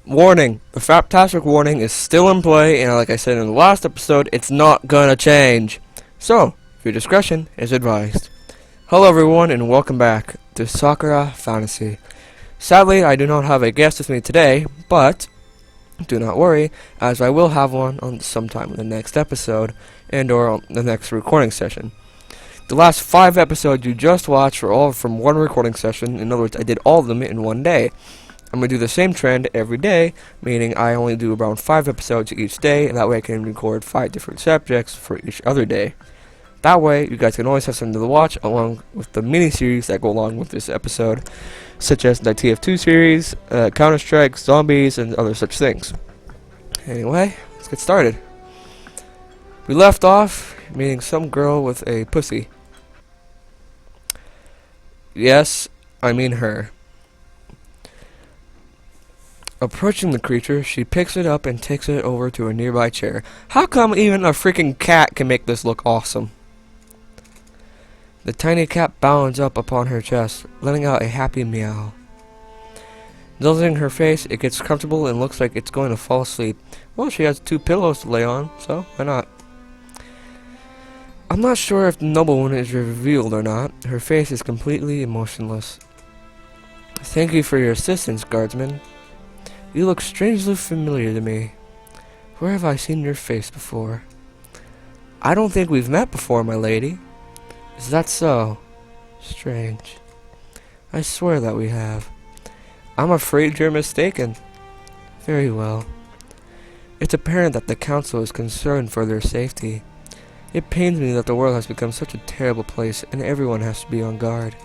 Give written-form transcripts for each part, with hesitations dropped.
Warning, the Fraptastic warning is still in play, and like I said in the last episode, it's not gonna change. So, your discretion is advised. Hello everyone, and welcome back to Sakura Fantasy. Sadly, I do not have a guest with me today, but do not worry, as I will have one on sometime in the next episode, and or on the next recording session. The last 5 episodes you just watched were all from one recording session. In other words, I did all of them in one day. I'm going to do the same trend every day, meaning I only do around 5 episodes each day, and that way I can record 5 different subjects for each other day. That way, you guys can always have something to watch along with the mini-series that go along with this episode, such as the TF2 series, Counter-Strike, Zombies, and other such things. Anyway, let's get started. We left off meeting some girl with a pussy. Yes, I mean her. Approaching the creature, she picks it up and takes it over to a nearby chair. How come even a freaking cat can make this look awesome? The tiny cat bounds up upon her chest, letting out a happy meow. Nuzzling her face, it gets comfortable and looks like it's going to fall asleep. Well, she has 2 pillows to lay on, so why not? I'm not sure if the noblewoman is revealed or not. Her face is completely emotionless. Thank you for your assistance, guardsman. You look strangely familiar to me. Where have I seen your face before? I don't think we've met before, my lady. Is that so? Strange. I swear that we have. I'm afraid you're mistaken. Very well. It's apparent that the council is concerned for their safety. It pains me that the world has become such a terrible place and everyone has to be on guard.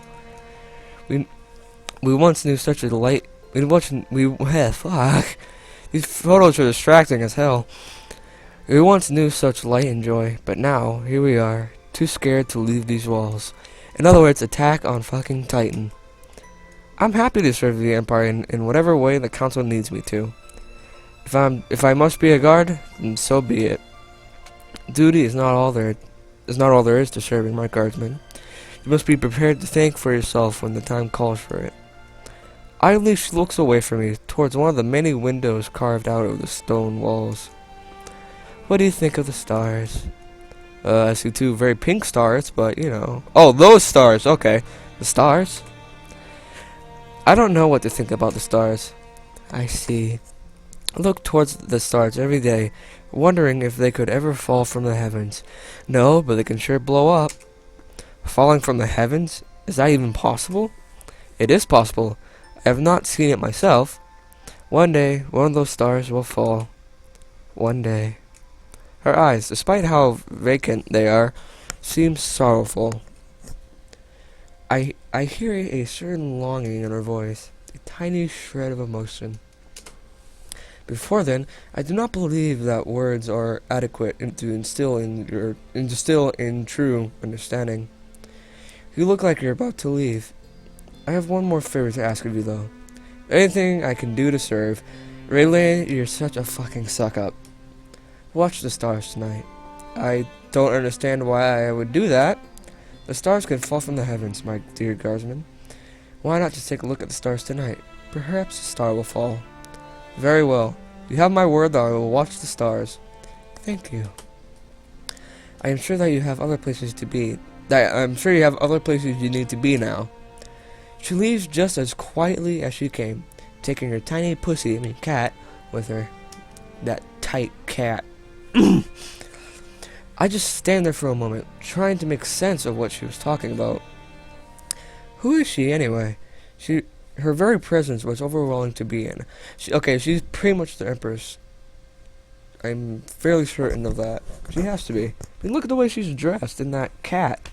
We once knew such a light... fuck. These photos are distracting as hell. We once knew such light and joy, but now, here we are, too scared to leave these walls. In other words, attack on fucking Titan. I'm happy to serve the Empire in whatever way the Council needs me to. If I must be a guard, then so be it. Duty is not all there is to serving, my guardsmen. You must be prepared to think for yourself when the time calls for it. Idly she looks away from me, towards one of the many windows carved out of the stone walls. What do you think of the stars? I see 2 very pink stars, but you know. Oh, those stars, okay. The stars? I don't know what to think about the stars. I see. I look towards the stars every day, wondering if they could ever fall from the heavens. No, but they can sure blow up. Falling from the heavens? Is that even possible? It is possible. I have not seen it myself. One day, one of those stars will fall. One day. Her eyes, despite how vacant they are, seem sorrowful. I hear a certain longing in her voice, a tiny shred of emotion. Before then, I do not believe that words are adequate to instill in true understanding. You look like you're about to leave. I have one more favor to ask of you, though. Anything I can do to serve. Raelyn, you're such a fucking suck-up. Watch the stars tonight. I don't understand why I would do that. The stars can fall from the heavens, my dear guardsman. Why not just take a look at the stars tonight? Perhaps a star will fall. Very well. You have my word that I will watch the stars. Thank you. I am sure that you have other places to be. I'm sure you have other places you need to be now. She leaves just as quietly as she came, taking her tiny cat, with her. That tight cat. I just stand there for a moment, trying to make sense of what she was talking about. Who is she, anyway? Her very presence was overwhelming to be in. She's pretty much the Empress. I'm fairly certain of that. She has to be. I mean, look at the way she's dressed in that cat.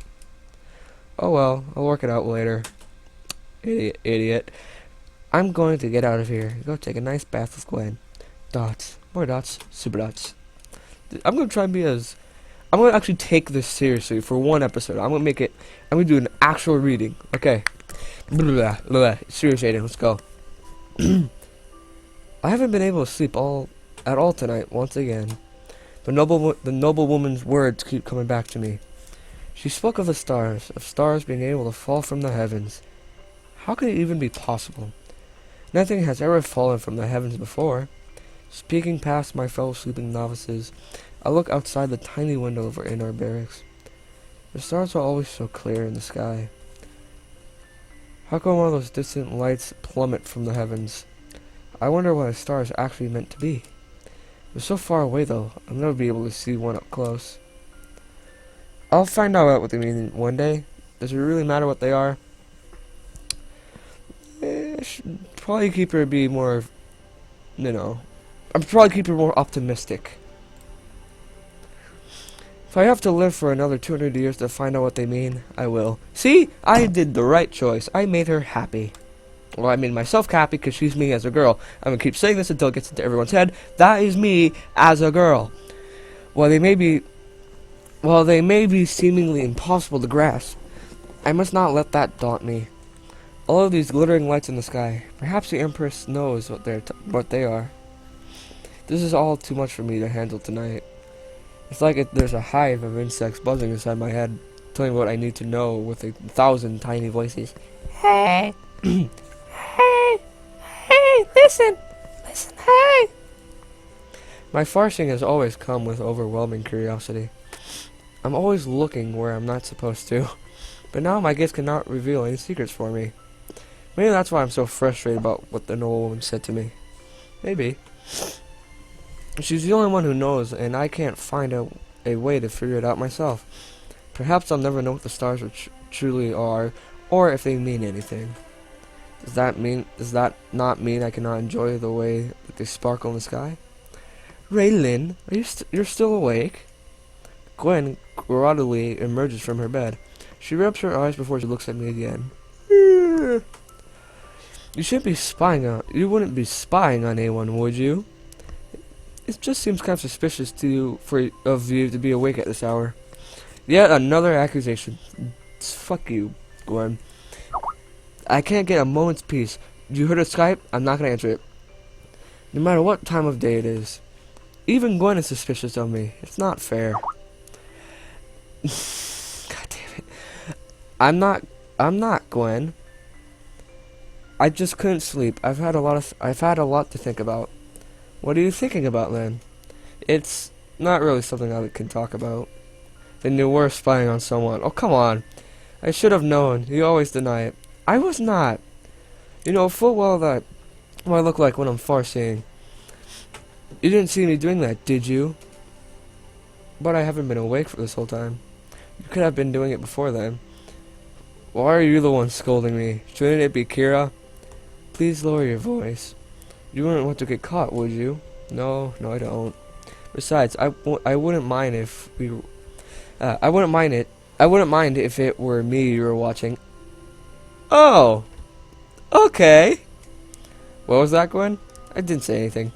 Oh well, I'll work it out later. Idiot. I'm going to get out of here. Go take a nice bath with Gwen. Dots. More dots. Super dots. I'm going to try and be as... I'm going to actually take this seriously for one episode. I'm going to do an actual reading. Okay. Blah, blah. Serious, Aiden. Let's go. I haven't been able to sleep at all tonight, once again. The noble woman's words keep coming back to me. She spoke of stars being able to fall from the heavens. How could it even be possible? Nothing has ever fallen from the heavens before. Speaking past my fellow sleeping novices, I look outside the tiny window in our barracks. The stars are always so clear in the sky. How come all those distant lights plummet from the heavens? I wonder what a star is actually meant to be. They're so far away though, I'll never be able to see one up close. I'll find out what they mean one day. Does it really matter what they are? Should probably keep her be more, I'd probably keep her more optimistic. If I have to live for another 200 years to find out what they mean, I will. See? I did the right choice. I made her happy. Well, I made myself happy because she's me as a girl. I'm going to keep saying this until it gets into everyone's head. That is me as a girl. While they may be seemingly impossible to grasp, I must not let that daunt me. All of these glittering lights in the sky. Perhaps the Empress knows what they are. This is all too much for me to handle tonight. It's like there's a hive of insects buzzing inside my head, telling me what I need to know with 1,000 tiny voices. Hey! Hey! Hey! Listen! Listen, hey! My farsing has always come with overwhelming curiosity. I'm always looking where I'm not supposed to, but now my gaze cannot reveal any secrets for me. Maybe that's why I'm so frustrated about what the old woman said to me. Maybe. She's the only one who knows, and I can't find a way to figure it out myself. Perhaps I'll never know what the stars truly are, or if they mean anything. Does that not mean I cannot enjoy the way that they sparkle in the sky? Raelynn, you're still awake? Gwen groggily emerges from her bed. She rubs her eyes before she looks at me again. You wouldn't be spying on anyone, would you? It just seems kind of suspicious of you to be awake at this hour. Yet another accusation. Fuck you, Gwen. I can't get a moment's peace. You heard of Skype? I'm not gonna answer it. No matter what time of day it is. Even Gwen is suspicious of me. It's not fair. God damn it. I'm not Gwen. I just couldn't sleep. I've had a lot to think about. What are you thinking about then? It's not really something I can talk about. Then you were spying on someone. Oh, come on. I should have known. You always deny it. I was not. You know full well that what I look like when I'm far-seeing. You didn't see me doing that, did you? But I haven't been awake for this whole time. You could have been doing it before then. Why are you the one scolding me? Shouldn't it be Kiera? Please lower your voice. You wouldn't want to get caught, would you? No, I don't. Besides, I wouldn't mind if I wouldn't mind if it were me you were watching. Oh, okay. What was that, Gwen? I didn't say anything.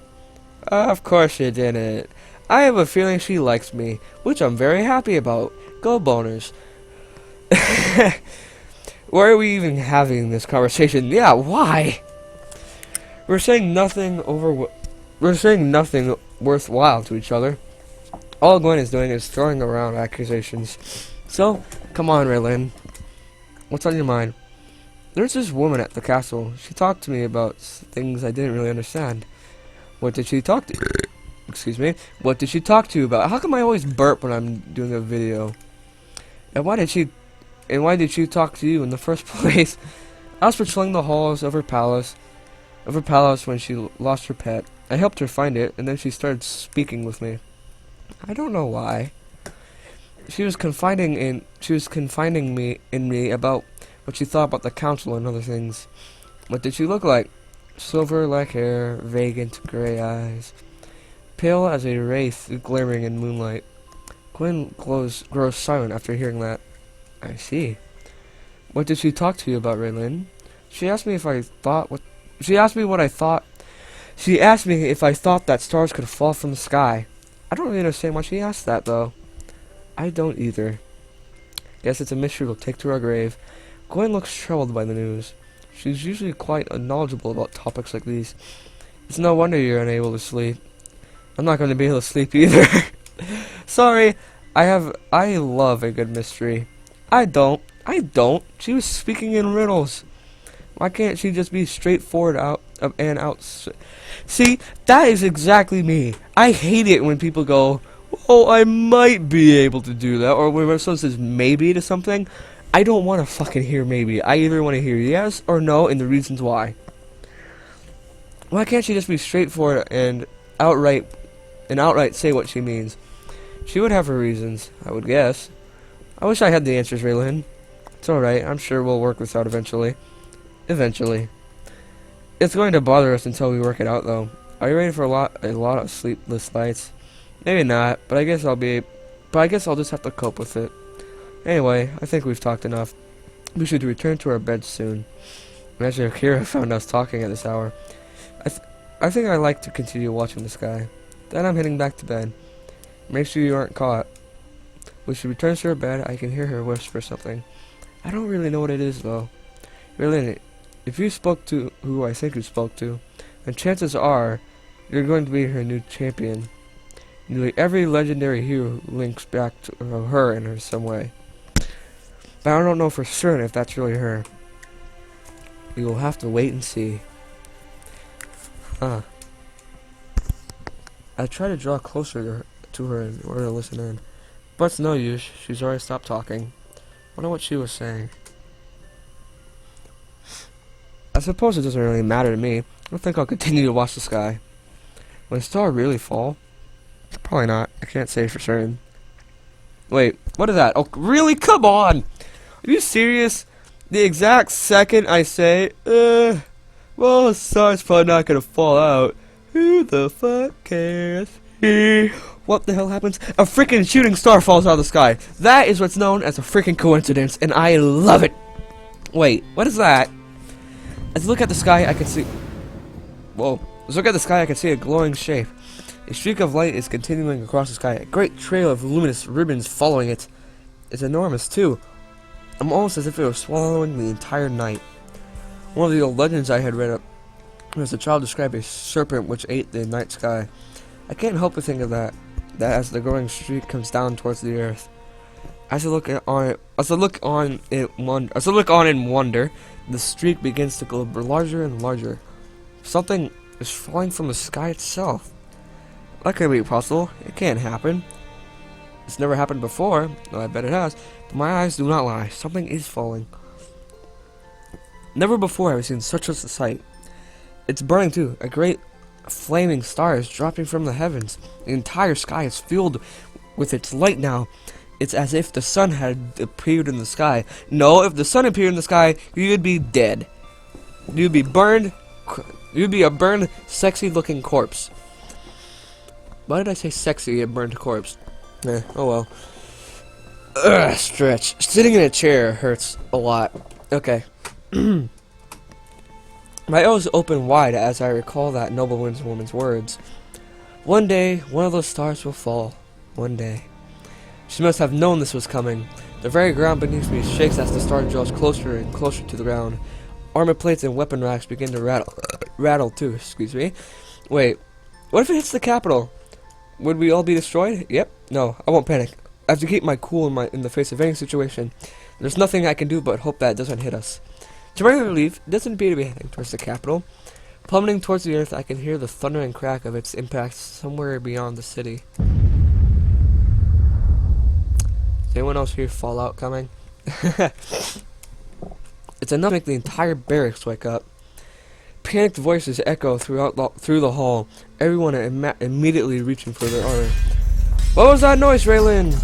Of course you didn't. I have a feeling she likes me, which I'm very happy about. Go boners. Why are we even having this conversation? Yeah, why? We're saying nothing worthwhile to each other. All Gwen is doing is throwing around accusations. So, come on, Raelynn. What's on your mind? There's this woman at the castle. She talked to me about things I didn't really understand. What did she talk to? Excuse me. What did she talk to you about? How come I always burp when I'm doing a video? And why did she talk to you in the first place? I was patrolling the halls of her palace when she lost her pet. I helped her find it, and then she started speaking with me. I don't know why. She was confiding in me about what she thought about the council and other things. What did she look like? Silver-like hair, vacant gray eyes, pale as a wraith glaring in moonlight. Gwen grows silent after hearing that. I see. What did she talk to you about, Raelynn? She asked me if I thought that stars could fall from the sky. I don't really understand why she asked that, though. I don't either. Guess it's a mystery we'll take to our grave. Gwen looks troubled by the news. She's usually quite knowledgeable about topics like these. It's no wonder you're unable to sleep. I'm not going to be able to sleep either. Sorry, I love a good mystery. I don't. She was speaking in riddles. Why can't she just be straightforward and out. See, that is exactly me. I hate it when people go, "Oh, I might be able to do that," or when someone says maybe to something. I don't want to fucking hear maybe. I either want to hear yes or no and the reasons why. Why can't she just be straightforward and outright say what she means? She would have her reasons, I would guess. I wish I had the answers, Raelynn. It's alright, I'm sure we'll work this out eventually. Eventually. It's going to bother us until we work it out, though. Are you ready for a lot of sleepless nights? Maybe not, but I guess I'll just have to cope with it. Anyway, I think we've talked enough. We should return to our beds soon. Imagine if Kiera found us talking at this hour. I think I'd like to continue watching the sky. Then I'm heading back to bed. Make sure you aren't caught. When she returns to her bed, I can hear her whisper something. I don't really know what it is, though. Raelynn, if you spoke to who I think you spoke to, then chances are you're going to be her new champion. Nearly every legendary hero links back to her in some way. But I don't know for certain if that's really her. We will have to wait and see. I try to draw closer to her in order to listen in. But it's no use. She's already stopped talking. Wonder what she was saying. I suppose it doesn't really matter to me. I don't think I'll continue to watch the sky. Will a star really fall? Probably not. I can't say for certain. Wait, what is that? Oh, really? Come on! Are you serious? The exact second I say, well, the star's probably not gonna fall out. Who the fuck cares? What the hell happens? A freaking shooting star falls out of the sky. That is what's known as a freaking coincidence, and I love it. Wait, what is that? As I look at the sky, I can see... Whoa. As I look at the sky, I can see a glowing shape. A streak of light is continuing across the sky. A great trail of luminous ribbons following it. It's enormous, too. Almost as if it was swallowing the entire night. One of the old legends I had read up as a child described a serpent which ate the night sky. I can't help but think of that as the growing streak comes down towards the earth. As I look on in wonder, the streak begins to grow larger and larger. Something is falling from the sky itself. That can't be possible. It can't happen. It's never happened before. Well, I bet it has. But my eyes do not lie. Something is falling. Never before have I seen such a sight. It's burning too. A great flaming star is dropping from the heavens. The entire sky is filled with its light now. It's as if the sun had appeared in the sky. No, if the sun appeared in the sky, you'd be dead. You'd be burned. You'd be a burned, sexy-looking corpse. Why did I say sexy, a burned corpse? Oh well. Ugh, stretch. Sitting in a chair hurts a lot. Okay. My eyes open wide as I recall that noblewoman's words. One day, one of those stars will fall. One day. She must have known this was coming. The very ground beneath me shakes as the star draws closer and closer to the ground. Armor plates and weapon racks begin to rattle too, excuse me. Wait, what if it hits the capital? Would we all be destroyed? Yep. No, I won't panic. I have to keep my cool in the face of any situation. There's nothing I can do but hope that it doesn't hit us. To my relief, it doesn't appear to be heading towards the capital. Plummeting towards the earth, I can hear the thunder and crack of its impact somewhere beyond the city. Is anyone else hear fallout coming? It's enough to make the entire barracks wake up. Panicked voices echo through the hall, everyone immediately reaching for their armor. What was that noise, Raelynn?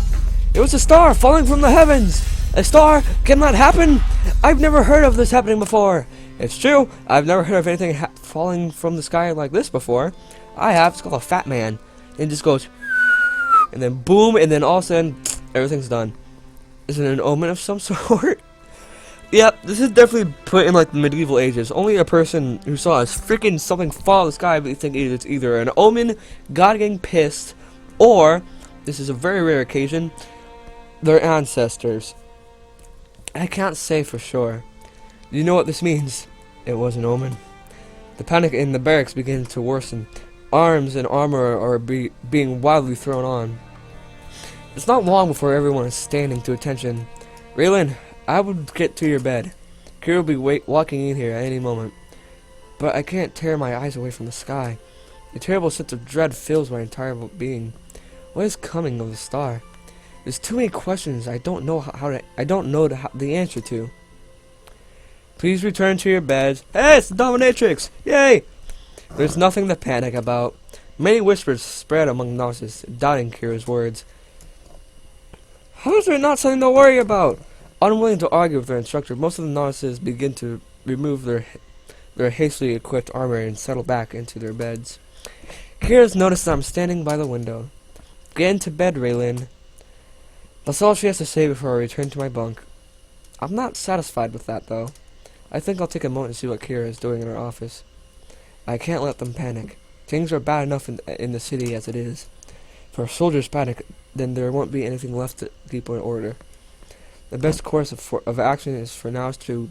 It was a star falling from the heavens! A star? Can that happen? I've never heard of this happening before. It's true, I've never heard of anything falling from the sky like this before. I have. It's called a fat man. And it just goes, and then boom, and then all of a sudden, everything's done. Is it an omen of some sort? Yep, this is definitely put in like the medieval ages. Only a person who saw a freaking something fall out of the sky would think it's either an omen, God getting pissed, or, this is a very rare occasion, their ancestors. I can't say for sure. You know what this means? It was an omen. The panic in the barracks begins to worsen. Arms and armor are being wildly thrown on. It's not long before everyone is standing to attention. Raelynn, I would get to your bed. Kiera will be walking in here at any moment. but I can't tear my eyes away from the sky. A terrible sense of dread fills my entire being. What is coming of the star? There's too many questions I don't know the answer to. Please return to your beds. Hey, it's the Dominatrix! Yay! There's nothing to panic about. Many whispers spread among nurses, doubting Kiera's words. How is there not something to worry about? Unwilling to argue with their instructor, most of the nurses begin to remove their hastily equipped armor and settle back into their beds. Kiera's noticed that I'm standing by the window. Get into bed, Raelyn. That's all she has to say before I return to my bunk. I'm not satisfied with that, though. I think I'll take a moment to see what Kiera is doing in her office. I can't let them panic. Things are bad enough in the city as it is. If our soldiers panic, then there won't be anything left to keep in order. The best course of action is to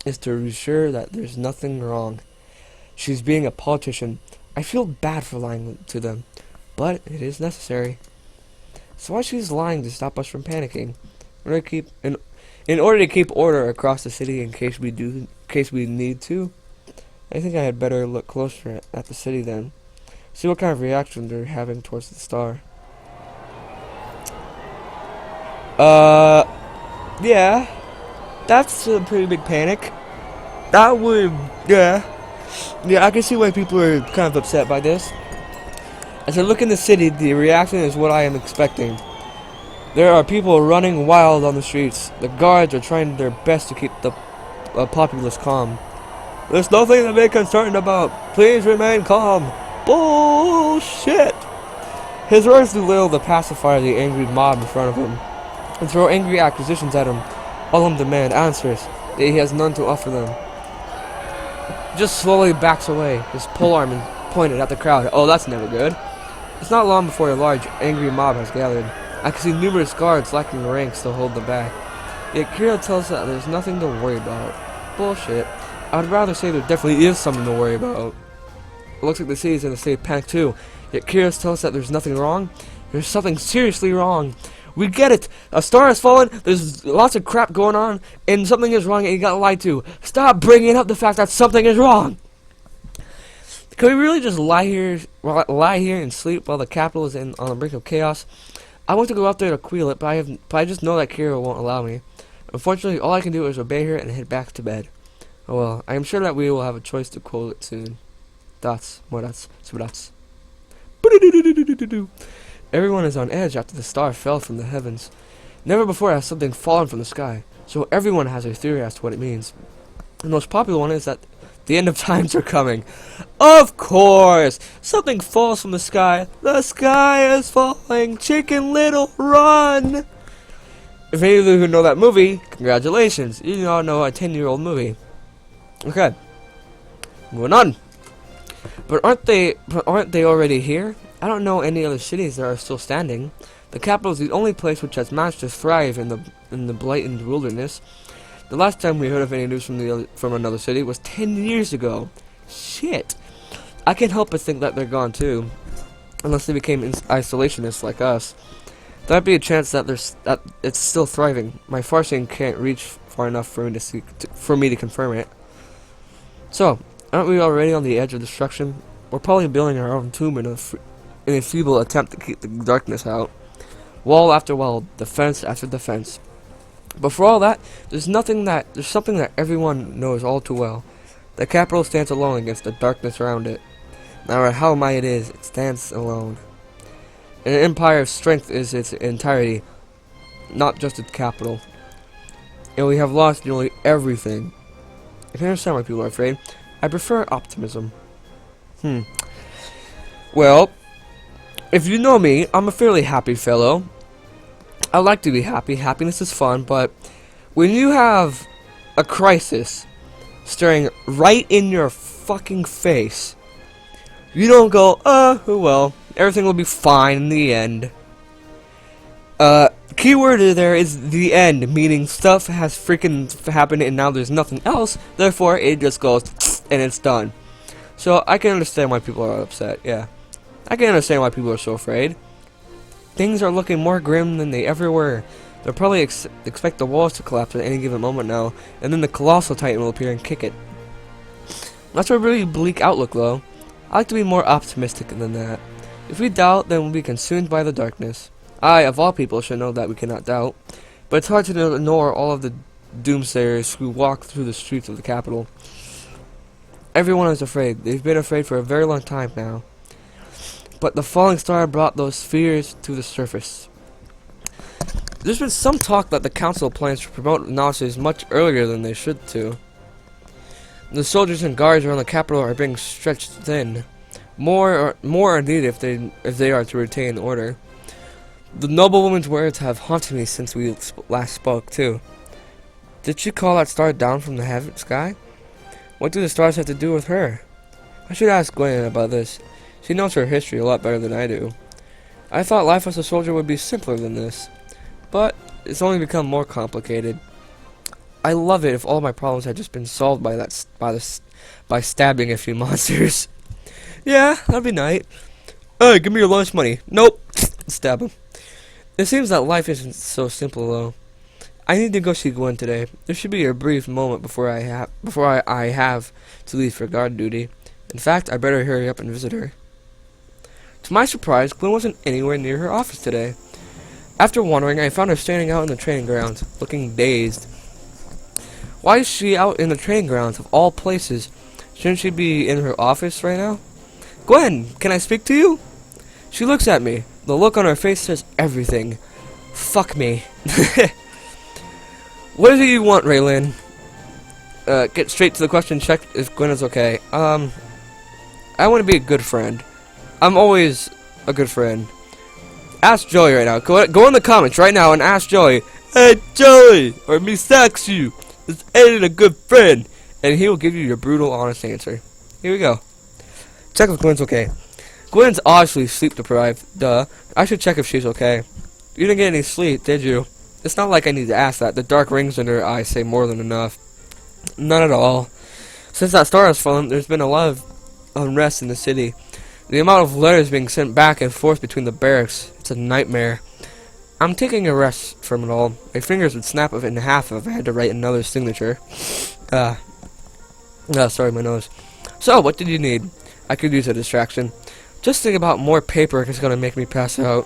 ensure that there's nothing wrong. She's being a politician. I feel bad for lying to them, but it is necessary. So why she's lying to stop us from panicking? In order to keep order across the city in case we need to. I think I had better look closer at the city then. See what kind of reaction they're having towards the star. Yeah. That's a pretty big panic. That would, yeah. Yeah, I can see why people are kind of upset by this. As I look in the city, the reaction is what I am expecting. There are people running wild on the streets. The guards are trying their best to keep the populace calm. There's nothing to be concerned about. Please remain calm. Bullshit! His words belittle to pacify the angry mob in front of him and throw angry accusations at him. All of them demand answers that he has none to offer them. Just slowly backs away, his polearm pointed at the crowd. Oh, that's never good. It's not long before a large, angry mob has gathered. I can see numerous guards lacking ranks to hold them back. Yet Kiera tells us that there's nothing to worry about. Bullshit. I'd rather say there definitely is something to worry about. It looks like the city's in a state of panic too. Yet Kiera tells us that there's nothing wrong. There's something seriously wrong. We get it. A star has fallen. There's lots of crap going on, and something is wrong, and you got lied to. Stop bringing up the fact that something is wrong. Can we really just lie here and sleep while the capital is on the brink of chaos? I want to go out there to quell it, but I just know that Kiera won't allow me. Unfortunately, all I can do is obey her and head back to bed. Oh well, I am sure that we will have a choice to quell it soon. More dots. Everyone is on edge after the star fell from the heavens. Never before has something fallen from the sky, so everyone has a theory as to what it means. The most popular one is that the end of times are coming. Of course! Something falls from the sky. The sky is falling. Chicken Little, run! If any of you who know that movie, congratulations. You all know a 10-year-old movie. Okay. Moving on. But aren't they already here? I don't know any other cities that are still standing. The capital is the only place which has managed to thrive in the blatant wilderness. The last time we heard of any news from another city was 10 years ago. Shit. I can't help but think that they're gone too. Unless they became isolationists like us. There'd be a chance that it's still thriving. My far-seeing can't reach far enough for me to confirm it. So, aren't we already on the edge of destruction? We're probably building our own tomb in a feeble attempt to keep the darkness out. Wall after wall, defense after defense. But for all that, there's something that everyone knows all too well. The capital stands alone against the darkness around it. No matter how mighty it is, it stands alone. An empire of strength is its entirety, not just its capital. And we have lost nearly everything. I can understand why people are afraid. I prefer optimism. Well, if you know me, I'm a fairly happy fellow. I like to be happy. Happiness is fun, but when you have a crisis staring right in your fucking face, you don't go, oh well, everything will be fine in the end. Keyword there is the end, meaning stuff has freaking happened and now there's nothing else, therefore it just goes and it's done. So I can understand why people are upset, yeah. I can understand why people are so afraid. Things are looking more grim than they ever were. They'll probably expect the walls to collapse at any given moment now, and then the Colossal Titan will appear and kick it. That's a really bleak outlook, though. I like to be more optimistic than that. If we doubt, then we'll be consumed by the darkness. I, of all people, should know that we cannot doubt. But it's hard to ignore all of the doomsayers who walk through the streets of the capital. Everyone is afraid. They've been afraid for a very long time now. But the falling star brought those fears to the surface. There's been some talk that the council plans to promote novices much earlier than they should to. The soldiers and guards around the capital are being stretched thin. More are needed if they are to retain order. The noblewoman's words have haunted me since we last spoke, too. Did she call that star down from the heaven sky? What do the stars have to do with her? I should ask Gwen about this. She knows her history a lot better than I do. I thought life as a soldier would be simpler than this, but it's only become more complicated. I love it if all my problems had just been solved by stabbing a few monsters. Yeah, that'd be nice. Hey, give me your lunch money. Nope. Stab him. It seems that life isn't so simple, though. I need to go see Gwen today. There should be a brief moment before I have to leave for guard duty. In fact, I better hurry up and visit her. To my surprise, Gwen wasn't anywhere near her office today. After wondering, I found her standing out in the training grounds, looking dazed. Why is she out in the training grounds, of all places? Shouldn't she be in her office right now? Gwen, can I speak to you? She looks at me. The look on her face says everything. Fuck me. What is it you want, Raelynn? Get straight to the question, check if Gwen is okay. I want to be a good friend. I'm always a good friend. Ask Joey right now. Go in the comments right now and ask Joey, hey Joey, or me sucks you, is Aiden a good friend? And he will give you your brutal, honest answer. Here we go. Check if Gwen's okay. Gwen's obviously sleep deprived. Duh. I should check if she's okay. You didn't get any sleep, did you? It's not like I need to ask that. The dark rings in her eyes say more than enough. None at all. Since that star has fallen, there's been a lot of unrest in the city. The amount of letters being sent back and forth between the barracks, it's a nightmare. I'm taking a rest from it all. My fingers would snap in half if I had to write another signature. Sorry, my nose. So, what did you need? I could use a distraction. Just think about more paper is gonna make me pass out.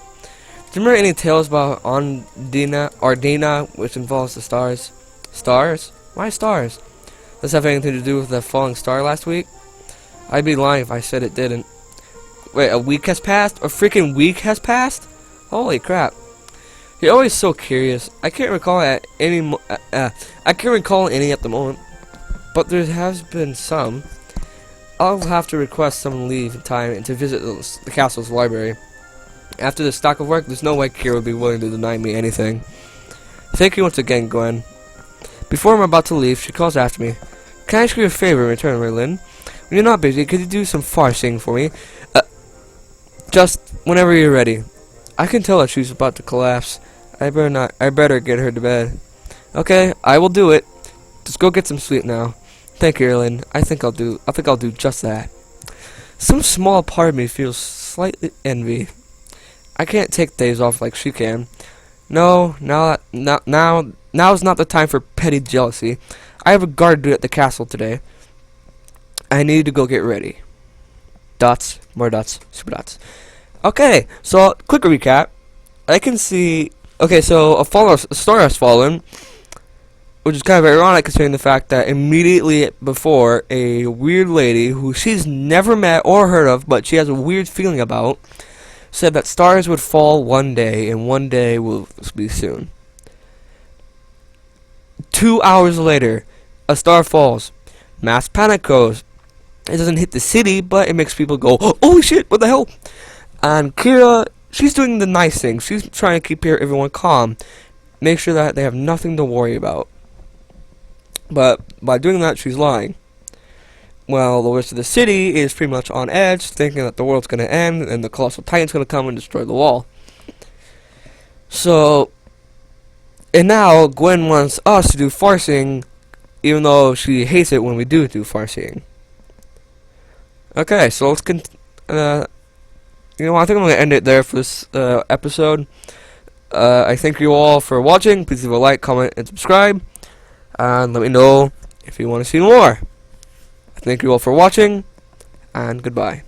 Do you remember any tales about Ardina, which involves the stars? Stars? Why stars? Does this have anything to do with the falling star last week? I'd be lying if I said it didn't. Wait, a week has passed? A freaking week has passed? Holy crap. You're always so curious. I can't recall any at the moment. But there has been some. I'll have to request some leave time to visit the castle's library. After this stock of work, there's no way Kiera would be willing to deny me anything. Thank you once again, Gwen. Before I'm about to leave, she calls after me. Can I ask you a favor in return, Raelynn? When you're not busy, could you do some farsing for me? Just whenever you're ready. I can tell that she's about to collapse. I better get her to bed. Okay, I will do it. Just go get some sleep now. Thank you, Raelynn. I think I'll do just that. Some small part of me feels slightly envy. I can't take days off like she can. No, now's not the time for petty jealousy. I have a guard duty at the castle today. I need to go get ready. Dots, more dots, super dots. Okay, so quick recap. I can see. Okay, so a star has fallen, which is kind of ironic considering the fact that immediately before, a weird lady who she's never met or heard of, but she has a weird feeling about, said that stars would fall one day, and one day will be soon. 2 hours later, a star falls. Mass panic goes. It doesn't hit the city, but it makes people go, "Holy shit, what the hell?" And Kiera, she's doing the nice thing. She's trying to keep everyone calm. Make sure that they have nothing to worry about. But by doing that, she's lying. Well, the rest of the city is pretty much on edge, thinking that the world's going to end and the Colossal Titan's going to come and destroy the wall. So, and now Gwen wants us to do farsing, even though she hates it when we do farsing. Okay, so let's I think I'm going to end it there for this episode. I thank you all for watching. Please leave a like, comment, and subscribe. And let me know if you want to see more. Thank you all for watching, and goodbye.